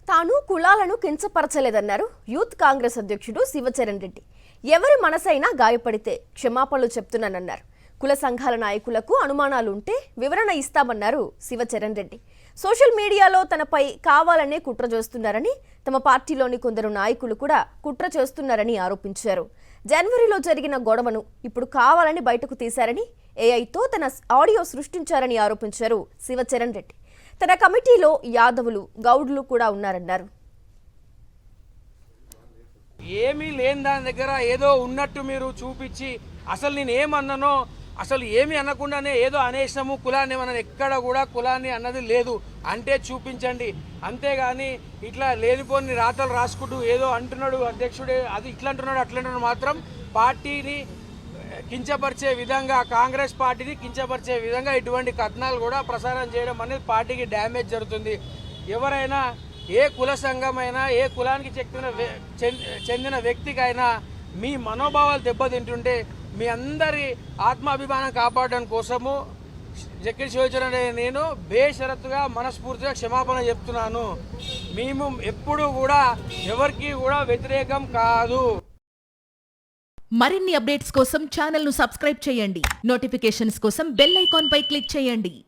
తాను కులాలను కించపరచలేదన్నారు యూత్ కాంగ్రెస్ అధ్యక్షుడు శివచరణ్ రెడ్డి. ఎవరి మనసైనా గాయపడితే క్షమాపణలు చెప్తున్నానన్నారు. కుల సంఘాల నాయకులకు అనుమానాలుంటే వివరణ ఇస్తామన్నారు శివచరణ్ రెడ్డి. సోషల్ మీడియాలో తనపై కావాలనే కుట్ర చేస్తున్నారని, తమ పార్టీలోని కొందరు నాయకులు కూడా కుట్ర చేస్తున్నారని ఆరోపించారు. జనవరిలో జరిగిన గొడవను ఇప్పుడు కావాలని బయటకు తీశారని, ఏఐతో తన ఆడియో సృష్టించారని ఆరోపించారు శివచరణ్ రెడ్డి. తన కమిటీలో యాదవులు, గౌడ్లు కూడా ఉన్నారన్నారు. ఏమీ లేని దాని దగ్గర ఏదో ఉన్నట్టు మీరు చూపించి అసలు నేను ఏమన్నానో అసలు ఏమీ అనకుండానే ఏదో అనేసినాము, కులాన్ని మనం ఎక్కడ కూడా కులాన్ని అన్నది లేదు అంటే చూపించండి. అంతేగాని ఇట్లా లేనిపోని రాతలు రాసుకుంటూ ఏదో అంటున్నాడు అధ్యక్షుడే, అది ఇట్లా అంటున్నాడు అట్లా అంటున్నాడు మాత్రం పార్టీని కించపరిచే విధంగా, కాంగ్రెస్ పార్టీని కించపరిచే విధంగా ఇటువంటి కథనాలు కూడా ప్రసారం చేయడం అనేది పార్టీకి డ్యామేజ్ జరుగుతుంది. ఎవరైనా ఏ కుల సంఘమైనా ఏ కులానికి చెందిన వ్యక్తికైనా మీ మనోభావాలు దెబ్బతింటుంటే మీ అందరి ఆత్మాభిమానం కాపాడడం కోసము జక్కిడి శివచరణ్ నేను బేషరతుగా మనస్ఫూర్తిగా క్షమాపణ చెప్తున్నాను. మేము ఎప్పుడు కూడా ఎవరికి కూడా వ్యతిరేకం కాదు. మరిన్ని అప్డేట్స్ కోసం ఛానల్ను సబ్స్క్రైబ్ చేయండి. నోటిఫికేషన్స్ కోసం బెల్ ఐకాన్ పై క్లిక్ చేయండి.